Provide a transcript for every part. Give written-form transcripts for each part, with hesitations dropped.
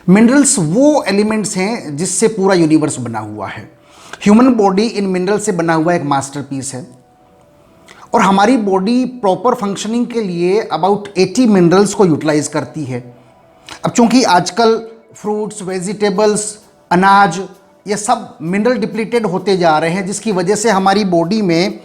Minerals वो elements हैं जिससे पूरा यूनिवर्स बना हुआ है। ह्यूमन बॉडी इन मिनरल से बना हुआ एक मास्टरपीस है और हमारी बॉडी प्रॉपर फंक्शनिंग के लिए अबाउट 80 मिनरल्स को यूटिलाइज करती है। अब चूंकि आजकल फ्रूट्स, वेजिटेबल्स, अनाज ये सब मिनरल डिप्लीटेड होते जा रहे हैं, जिसकी वजह से हमारी बॉडी में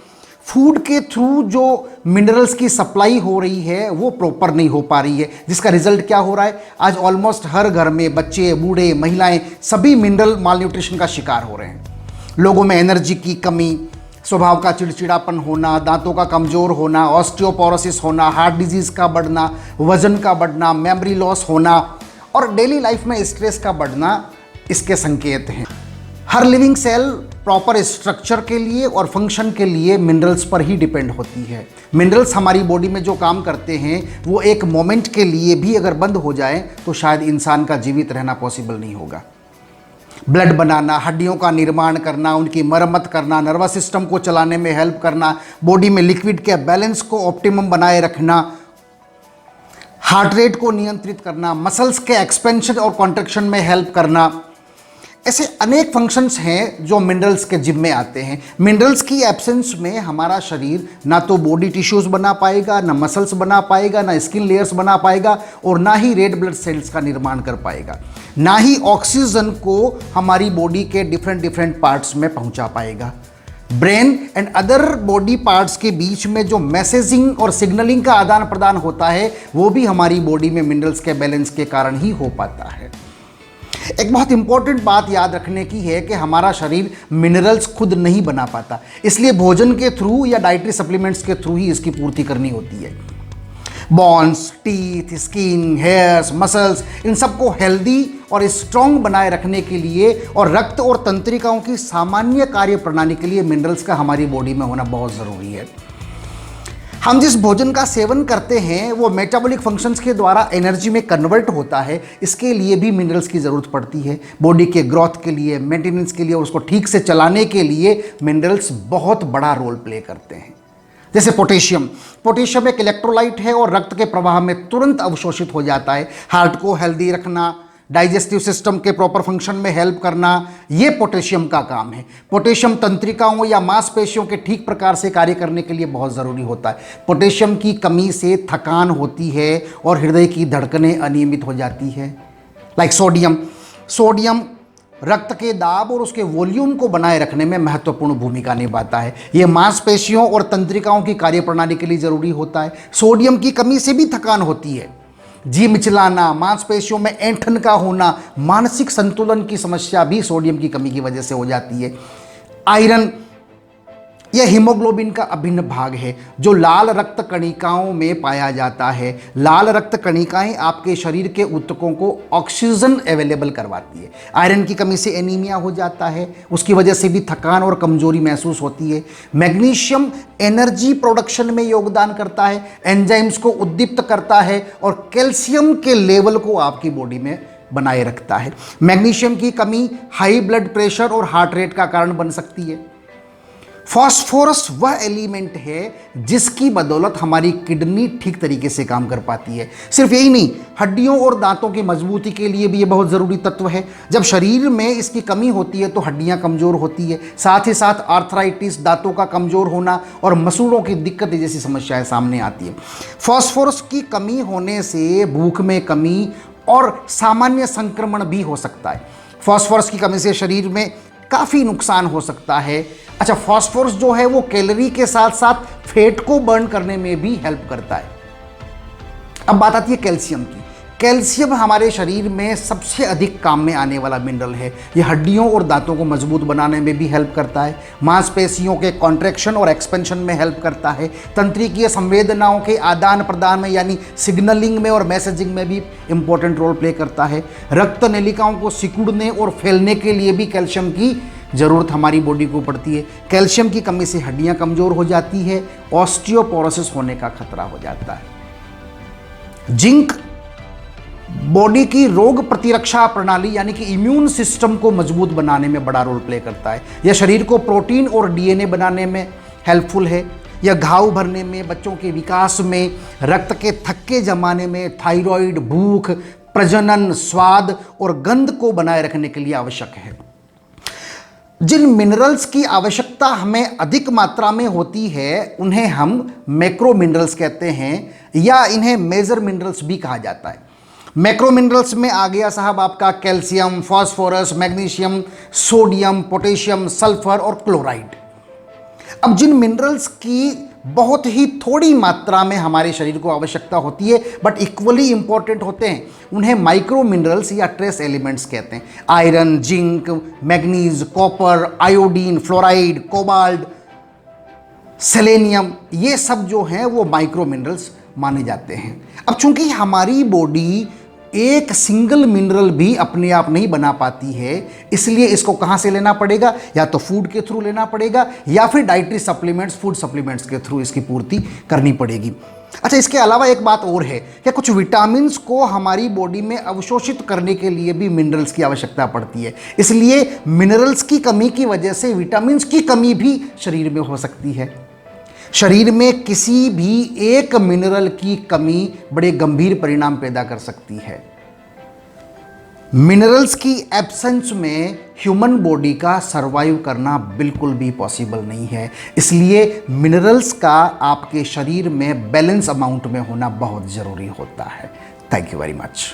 फूड के थ्रू जो मिनरल्स की सप्लाई हो रही है वो प्रॉपर नहीं हो पा रही है, जिसका रिजल्ट क्या हो रहा है, आज ऑलमोस्ट हर घर में बच्चे, बूढ़े, महिलाएं सभी मिनरल मालन्यूट्रिशन का शिकार हो रहे हैं। लोगों में एनर्जी की कमी, स्वभाव का चिड़चिड़ापन होना, दांतों का कमज़ोर होना, ऑस्टियोपोरोसिस होना, हार्ट डिजीज़ का बढ़ना, वजन का बढ़ना, मेमोरी लॉस होना और डेली लाइफ में स्ट्रेस का बढ़ना इसके संकेत हैं। हर लिविंग सेल प्रॉपर स्ट्रक्चर के लिए और फंक्शन के लिए मिनरल्स पर ही डिपेंड होती है। मिनरल्स हमारी बॉडी में जो काम करते हैं वो एक मोमेंट के लिए भी अगर बंद हो जाए तो शायद इंसान का जीवित रहना पॉसिबल नहीं होगा। ब्लड बनाना, हड्डियों का निर्माण करना, उनकी मरम्मत करना, नर्वस सिस्टम को चलाने में हेल्प करना, बॉडी में लिक्विड के बैलेंस को ऑप्टिमम बनाए रखना, हार्ट रेट को नियंत्रित करना, मसल्स के एक्सपेंशन और कॉन्ट्रैक्शन में हेल्प करना, ऐसे अनेक फंक्शंस हैं जो मिनरल्स के जिम्मे आते हैं। मिनरल्स की एब्सेंस में हमारा शरीर ना तो बॉडी टिश्यूज बना पाएगा, ना मसल्स बना पाएगा, ना स्किन लेयर्स बना पाएगा और ना ही रेड ब्लड सेल्स का निर्माण कर पाएगा, ना ही ऑक्सीजन को हमारी बॉडी के डिफरेंट पार्ट्स में पहुंचा पाएगा। Brain and other body parts के बीच में जो मैसेजिंग और सिग्नलिंग का आदान प्रदान होता है वो भी हमारी बॉडी में मिनरल्स के बैलेंस के कारण ही हो पाता है। एक बहुत इंपॉर्टेंट बात याद रखने की है कि हमारा शरीर मिनरल्स खुद नहीं बना पाता, इसलिए भोजन के थ्रू या डाइटरी सप्लीमेंट्स के थ्रू ही इसकी पूर्ति करनी होती है। Bones, teeth, skin, hairs, muscles, इन सबको हेल्दी और स्ट्रॉन्ग बनाए रखने के लिए और रक्त और तंत्रिकाओं की सामान्य कार्य प्रणाली के लिए मिनरल्स का हमारी बॉडी में होना बहुत ज़रूरी है। हम जिस भोजन का सेवन करते हैं वो मेटाबॉलिक फंक्शंस के द्वारा एनर्जी में कन्वर्ट होता है, इसके लिए भी मिनरल्स की ज़रूरत पड़ती है। बॉडी के ग्रोथ के लिए, मेंटेनेंस के लिए और उसको ठीक से चलाने के लिए मिनरल्स बहुत बड़ा रोल प्ले करते हैं। जैसे पोटेशियम एक इलेक्ट्रोलाइट है और रक्त के प्रवाह में तुरंत अवशोषित हो जाता है। हार्ट को हेल्दी रखना, डाइजेस्टिव सिस्टम के प्रॉपर फंक्शन में हेल्प करना, ये पोटेशियम का काम है। पोटेशियम तंत्रिकाओं या मांसपेशियों के ठीक प्रकार से कार्य करने के लिए बहुत ज़रूरी होता है। पोटेशियम की कमी से थकान होती है और हृदय की धड़कनें अनियमित हो जाती है। लाइक सोडियम रक्त के दाब और उसके वॉल्यूम को बनाए रखने में महत्वपूर्ण भूमिका निभाता है। ये मांसपेशियों और तंत्रिकाओं की कार्यप्रणाली के लिए ज़रूरी होता है। सोडियम की कमी से भी थकान होती है, जी मिचलाना, मांसपेशियों में ऐंठन का होना, मानसिक संतुलन की समस्या भी सोडियम की कमी की वजह से हो जाती है। आयरन यह हीमोग्लोबिन का अभिन्न भाग है जो लाल रक्त कणिकाओं में पाया जाता है। लाल रक्त कणिकाएं आपके शरीर के ऊतकों को ऑक्सीजन अवेलेबल करवाती है। आयरन की कमी से एनीमिया हो जाता है, उसकी वजह से भी थकान और कमजोरी महसूस होती है। मैग्नीशियम एनर्जी प्रोडक्शन में योगदान करता है, एंजाइम्स को उद्दीप्त करता है और कैल्शियम के लेवल को आपकी बॉडी में बनाए रखता है। मैग्नीशियम की कमी हाई ब्लड प्रेशर और हार्ट रेट का कारण बन सकती है। फास्फोरस वह एलिमेंट है जिसकी बदौलत हमारी किडनी ठीक तरीके से काम कर पाती है। सिर्फ यही नहीं, हड्डियों और दांतों की मजबूती के लिए भी ये बहुत ज़रूरी तत्व है। जब शरीर में इसकी कमी होती है तो हड्डियां कमज़ोर होती है, साथ ही साथ आर्थराइटिस, दांतों का कमज़ोर होना और मसूड़ों की दिक्कत जैसी समस्याएं सामने आती है। फास्फोरस की कमी होने से भूख में कमी और सामान्य संक्रमण भी हो सकता है। फास्फोरस की कमी से शरीर में काफ़ी नुकसान हो सकता है। अच्छा, फास्फोरस जो है वो कैलोरी के साथ साथ फैट को बर्न करने में भी हेल्प करता है। अब बात आती है कैल्शियम की। कैल्शियम हमारे शरीर में सबसे अधिक काम में आने वाला मिनरल है। ये हड्डियों और दांतों को मजबूत बनाने में भी हेल्प करता है, मांसपेशियों के कॉन्ट्रैक्शन और एक्सपेंशन में हेल्प करता है, तंत्रिकीय संवेदनाओं के आदान प्रदान में यानी सिग्नलिंग में और मैसेजिंग में भी इंपॉर्टेंट रोल प्ले करता है। रक्त नलिकाओं को सिकुड़ने और फैलने के लिए भी कैल्शियम की ज़रूरत हमारी बॉडी को पड़ती है। कैल्शियम की कमी से हड्डियां कमज़ोर हो जाती है, ऑस्टियोपोरोसिस होने का खतरा हो जाता है। जिंक बॉडी की रोग प्रतिरक्षा प्रणाली यानी कि इम्यून सिस्टम को मजबूत बनाने में बड़ा रोल प्ले करता है। यह शरीर को प्रोटीन और डीएनए बनाने में हेल्पफुल है। यह घाव भरने में, बच्चों के विकास में, रक्त के थक्के जमाने में, थायराइड, भूख, प्रजनन, स्वाद और गंध को बनाए रखने के लिए आवश्यक है। जिन मिनरल्स की आवश्यकता हमें अधिक मात्रा में होती है उन्हें हम मैक्रो मिनरल्स कहते हैं या इन्हें मेजर मिनरल्स भी कहा जाता है। मैक्रो मिनरल्स में आ गया साहब आपका calcium, phosphorus, magnesium, sodium, potassium, sulphur और क्लोराइड। अब जिन मिनरल्स की बहुत ही थोड़ी मात्रा में हमारे शरीर को आवश्यकता होती है बट इक्वली इंपॉर्टेंट होते हैं, उन्हें माइक्रो मिनरल्स या ट्रेस एलिमेंट्स कहते हैं। Iron, zinc, manganese, copper, iodine, fluoride, cobalt, selenium, ये सब जो हैं वो माइक्रो मिनरल्स माने जाते हैं। अब चूंकि हमारी बॉडी एक सिंगल मिनरल भी अपने आप नहीं बना पाती है, इसलिए इसको कहाँ से लेना पड़ेगा? या तो फूड के थ्रू लेना पड़ेगा या फिर डाइटरी सप्लीमेंट्स, फूड सप्लीमेंट्स के थ्रू इसकी पूर्ति करनी पड़ेगी। अच्छा, इसके अलावा एक बात और है कि कुछ विटामिन्स को हमारी बॉडी में अवशोषित करने के लिए भी मिनरल्स की आवश्यकता पड़ती है। इसलिए मिनरल्स की कमी की वजह से विटामिन्स की कमी भी शरीर में हो सकती है। शरीर में किसी भी एक मिनरल की कमी बड़े गंभीर परिणाम पैदा कर सकती है। मिनरल्स की एब्सेंस में ह्यूमन बॉडी का सरवाइव करना बिल्कुल भी पॉसिबल नहीं है। इसलिए मिनरल्स का आपके शरीर में बैलेंस अमाउंट में होना बहुत ज़रूरी होता है। Thank you very much.